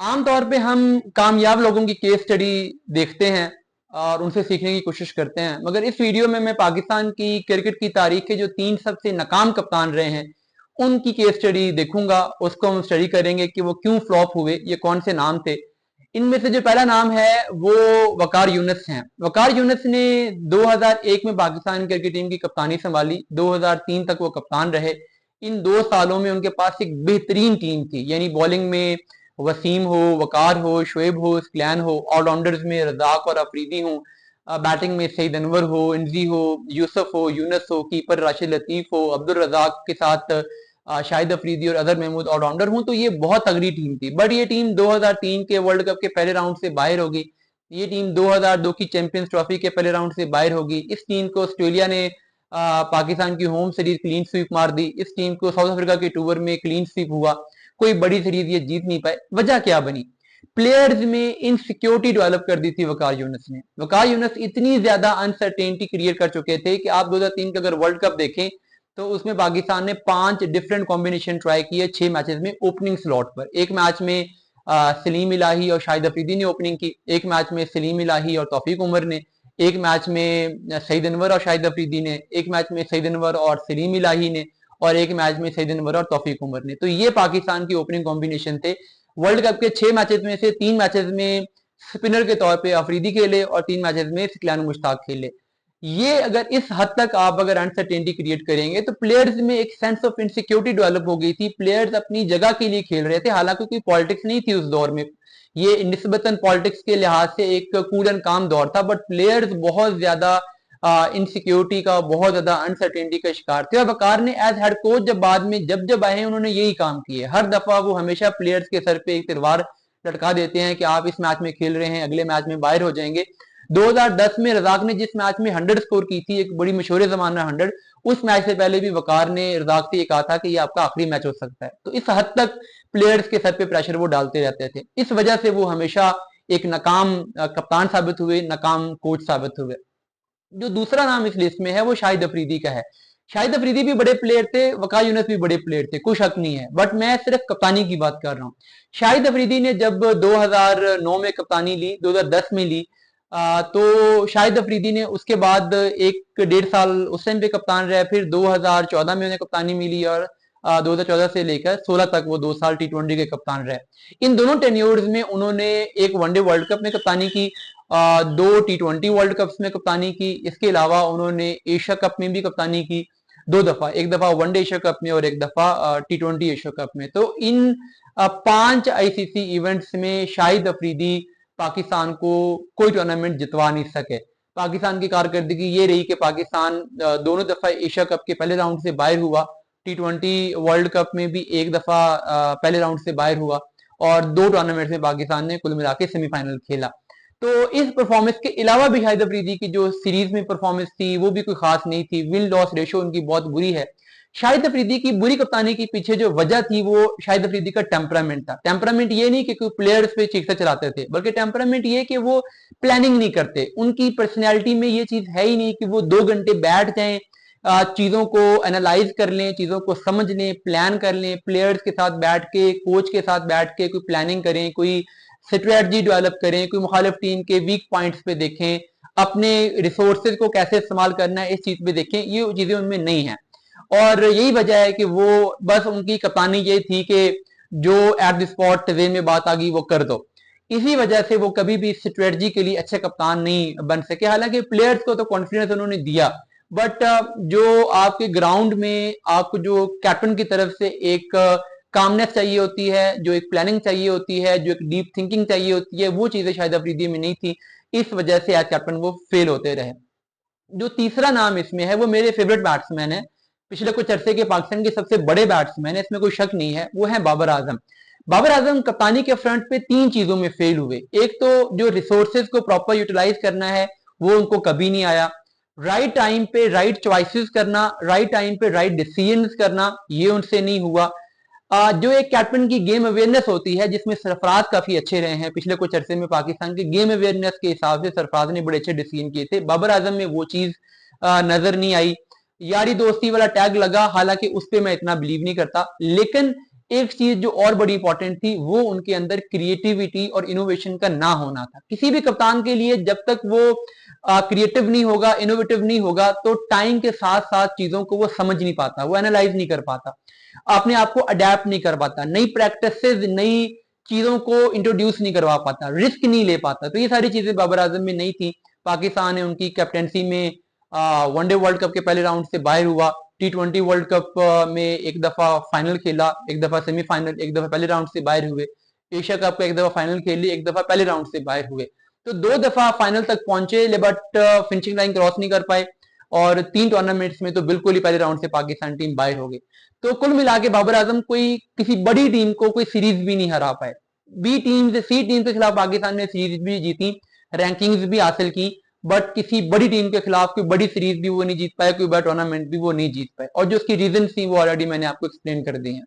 आमतौर पे हम कामयाब लोगों की केस स्टडी देखते हैं और उनसे सीखने की कोशिश करते हैं, मगर इस वीडियो में मैं पाकिस्तान की क्रिकेट की तारीख के जो 3 सबसे नाकाम कप्तान रहे हैं उनकी केस स्टडी देखूंगा। उसको हम स्टडी करेंगे कि वो क्यों फ्लॉप हुए, ये कौन से नाम थे। इनमें से जो पहला नाम है वो वकार यूनिस हैं। वकार यूनिस ने 2001 में पाकिस्तान क्रिकेट टीम की कप्तानी संभाली, 2003 तक वो कप्तान रहे। इन 2 सालों में उनके पास एक बेहतरीन टीम थी, यानी बॉलिंग में वसीम हो, वकार हो, शोएब हो, स्क्लैन हो, ऑलराउंडर्स में रजाक और अफरीदी हो, बैटिंग में सईद अनवर हो, इंजी हो, यूसुफ हो, यूनस हो, कीपर राशिद लतीफ हो, अब्दुल रजाक के साथ शाहिद अफरीदी और अजहर महमूद ऑलराउंडर हूं, तो ये बहुत तगड़ी टीम थी। बट ये टीम 2003 के वर्ल्ड कप के पहले राउंड से बाहर होगी। ये टीम 2002 की चैंपियंस ट्रॉफी के पहले राउंड से बाहर होगी। इस टीम को ऑस्ट्रेलिया ने पाकिस्तान की होम सीरीज क्लीन स्वीप मार दी। इस टीम को साउथ अफ्रीका के टूर में क्लीन स्वीप हुआ। कोई बड़ी सीरीज ये जीत नहीं पाए। वजह क्या बनी? प्लेयर्स में इनसिक्योरिटी डेवलप कर दी थी वकार यूनिस ने। वकार यूनिस इतनी ज्यादा अनसर्टेनिटी क्रिएट कर चुके थे कि आप 2003 का अगर वर्ल्ड कप देखें तो उसमें पाकिस्तान ने 5 डिफरेंट कॉम्बिनेशन ट्राई किए 6 मैचेस में ओपनिंग स्लॉट पर। एक मैच में सलीम इलाही और शाहिद अफरीदी ने ओपनिंग की, एक मैच में सलीम इलाही और तौफीक उमर ने, एक मैच में सईद अनवर और शाहिद अफरीदी ने, एक मैच में सईद अनवर और सलीम इलाही ने, और एक मैच में सईद अनवर और तौफीक उमर ने। तो ये पाकिस्तान की ओपनिंग कॉम्बिनेशन थे। वर्ल्ड कप के 6 मैचेस में से 3 मैचेस में स्पिनर के तौर पे अफरीदी खेले और 3 मैचेस में सिकलान मुश्ताक खेले। ये अगर इस हद तक आप अगर अनसर्टेनिटी क्रिएट करेंगे तो प्लेयर्स में एक सेंस ऑफ इनसिक्योरिटी डेवलप हो गई थी। प्लेयर्स अपनी जगह के लिए खेल रहे थे, हालांकि कोई पॉलिटिक्स नहीं थी उस दौर में। ये निस्बतन पॉलिटिक्स के लिहाज से एक कूल एंड काम दौर था, बट प्लेयर्स बहुत ज्यादा इनसिक्योरिटी का, बहुत ज्यादा अनसर्टेनिटी का शिकार थे। और वकार ने एज हेड कोच जब बाद में जब आए हैं उन्होंने यही काम किए। हर दफा वो हमेशा प्लेयर्स के सर पे एक तलवार लटका देते हैं कि आप इस मैच में खेल रहे हैं, अगले मैच में बाहर हो जाएंगे। 2010 में रजाक ने जिस मैच में 100 स्कोर की थी, एक बड़ी मशहूर जमाना 100, उस मैच से पहले भी वकार ने रजाक से ये कहा था कि ये आपका आखिरी मैच हो सकता है। तो इस हद तक प्लेयर्स के सर पे प्रेशर वो डालते रहते थे। इस वजह से वो हमेशा एक नाकाम कप्तान साबित हुए, नाकाम कोच साबित हुए। जो दूसरा नाम इस लिस्ट में है वो शाहिद अफरीदी का है। शाहिद अफरीदी भी बड़े प्लेयर थे, वकार यूनिस भी बड़े प्लेयर थे, कोई शक नहीं है, बट मैं सिर्फ कप्तानी की बात कर रहा हूँ। शाहिद अफरीदी ने जब 2009 में कप्तानी ली, 2010 में ली, तो शाहिद अफरीदी ने उसके बाद 1 डेढ़ साल उस टाइम पे कप्तान रहे। फिर 2014 में उन्हें कप्तानी मिली और 2014 से लेकर 16 तक वो 2 साल T20 के कप्तान रहे। इन दोनों टेन्योर्स में उन्होंने एक वनडे वर्ल्ड कप में कप्तानी की, 2 T20 वर्ल्ड कप्स में कप्तानी की। इसके अलावा उन्होंने एशिया कप में भी कप्तानी की 2 दफा, एक दफा वनडे एशिया कप में और एक दफा T20 एशिया कप में। तो इन 5 ICC इवेंट्स में शाहिद अफरीदी पाकिस्तान को कोई टूर्नामेंट जितवा नहीं सके। पाकिस्तान की कारकर्दगी ये रही कि पाकिस्तान दोनों दफा एशिया कप के पहले राउंड से बाहर हुआ, T20 वर्ल्ड कप में भी एक दफा पहले राउंड से बाहर हुआ, और 2 टूर्नामेंट में पाकिस्तान ने कुल मिला के सेमीफाइनल खेला। तो इस परफॉर्मेंस के अलावा भी शाहिद अफरीदी की जो सीरीज में परफॉर्मेंस थी वो भी कोई खास नहीं थी। विन लॉस रेशो उनकी बहुत बुरी है। शाहिद अफरीदी की बुरी कप्तानी के पीछे जो वजह थी वो शाहिद अफरीदी का टेम्परामेंट था। टेम्परामेंट ये नहीं कि कोई प्लेयर्स पे चीखते चलाते थे, बल्कि टेम्परामेंट ये कि वो प्लानिंग नहीं करते। उनकी पर्सनैलिटी में ये चीज है ही नहीं कि वो 2 घंटे बैठ जाएं, चीजों को एनालाइज कर लें, चीजों को समझ लें, प्लान कर लें, प्लेयर्स के साथ बैठ के, कोच के साथ बैठ के कोई प्लानिंग करें, कोई स्ट्रेटजी डेवलप करें, कोई मुखालिफ टीम के वीक पॉइंट्स पे देखें, अपने रिसोर्सेज को कैसे इस्तेमाल करना है इस चीज पे देखें। ये चीजें उनमें नहीं है, और यही वजह है कि वो बस उनकी कप्तानी ये थी कि जो एट द स्पॉट वे में बात आ गई वो कर दो। इसी वजह से वो कभी भी स्ट्रेटजी के लिए अच्छे कप्तान नहीं बन सके। हालांकि प्लेयर्स को तो कॉन्फिडेंस उन्होंने दिया, बट जो आपके ग्राउंड में आपको जो कैप्टन की तरफ से एक कामनेस चाहिए होती है, जो एक प्लानिंग चाहिए होती है, जो एक डीप थिंकिंग चाहिए होती है, वो चीजें शायद अफरीदी में नहीं थी। इस वजह से एज कैप्टन वो फेल होते रहे। जो तीसरा नाम इसमें है वो मेरे फेवरेट बैट्समैन है, पिछले कुछ अरसे के पाकिस्तान के सबसे बड़े बैट्समैन है, इसमें कोई शक नहीं है, वो है बाबर आजम। बाबर आजम कप्तानी के फ्रंट पे 3 चीजों में फेल हुए। एक तो जो रिसोर्सेज को प्रॉपर यूटिलाइज करना है वो उनको कभी नहीं आया। राइट टाइम पे राइट चॉइसेस करना, राइट टाइम पे राइट डिसीजंस करना, ये उनसे नहीं हुआ। जो एक कैप्टन की गेम अवेयरनेस होती है, जिसमें सरफराज काफी अच्छे रहे हैं पिछले कुछ अरसे में, पाकिस्तान के गेम अवेयरनेस के हिसाब से सरफराज ने बड़े अच्छे डिसीजन किए थे। बाबर आजम में वो चीज नजर नहीं आई। यारी दोस्ती वाला टैग लगा, हालांकि उस पर मैं इतना बिलीव नहीं करता, लेकिन एक चीज जो और बड़ी इंपॉर्टेंट थी वो उनके अंदर क्रिएटिविटी और इनोवेशन का ना होना था। किसी भी कप्तान के लिए जब तक वो क्रिएटिव नहीं होगा, इनोवेटिव नहीं होगा, तो टाइम के साथ साथ चीजों को वो समझ नहीं पाता, वो एनालाइज नहीं कर पाता, अपने आप को अडेप्ट नहीं कर पाता, नई प्रैक्टिसेस, नई चीजों को इंट्रोड्यूस नहीं करवा पाता, रिस्क नहीं ले पाता। तो ये सारी चीजें बाबर आजम में नहीं थी। पाकिस्तान ने उनकी कैप्टेंसी में वनडे वर्ल्ड कप के पहले राउंड से बाहर हुआ, T20 वर्ल्ड कप में एक दफा फाइनल खेला, एक दफा सेमीफाइनल, एक दफा पहले राउंड से बाहर हुए, एशिया कप का एक दफा फाइनल खेली, एक दफा पहले राउंड से बाहर हुए। तो 2 दफा फाइनल तक पहुंचे, बट फिनिशिंग लाइन क्रॉस नहीं कर पाए, और 3 टूर्नामेंट्स में तो बिल्कुल ही पहले राउंड से पाकिस्तान टीम बाहर हो गई। तो कुल मिला के बाबर आजम कोई किसी बड़ी टीम को कोई सीरीज भी नहीं हरा पाए। बी टीम से, सी टीम के खिलाफ पाकिस्तान ने सीरीज भी जीती, रैंकिंग्स भी हासिल की, बट किसी बड़ी टीम के खिलाफ कोई बड़ी सीरीज भी वो नहीं जीत पाए, कोई बड़ा टूर्नामेंट भी वो नहीं जीत पाए, और जो उसकी रीजन थी वो ऑलरेडी मैंने आपको एक्सप्लेन कर दी है।